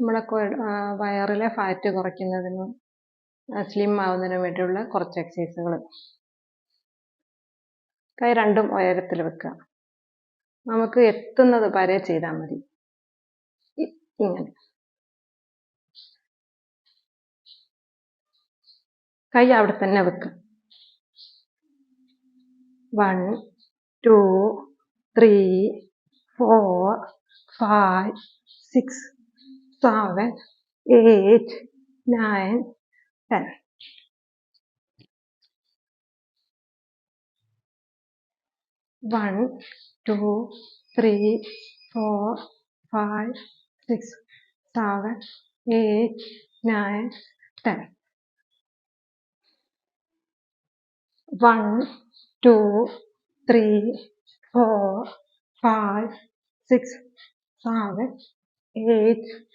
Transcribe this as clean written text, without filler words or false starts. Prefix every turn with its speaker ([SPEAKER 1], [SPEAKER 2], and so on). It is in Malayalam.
[SPEAKER 1] നമ്മുടെ വയറിലെ ഫാറ്റ് കുറയ്ക്കുന്നതിനും സ്ലിം ആവുന്നതിനും വേണ്ടിയുള്ള കുറച്ച് എക്സസൈസുകൾ. കൈ രണ്ടും ഉയരത്തിൽ വെക്കുക. നമുക്ക് എത്തുന്നത് വരെ ചെയ്താൽ മതി. ഇങ്ങനെ കൈ അവിടെ തന്നെ വെക്കുക. 1 2 3 4 5 6 7 8 9 10. 1 2 3 4 5 6 7 8 9 10. 1 2 3 4 5 6 7 8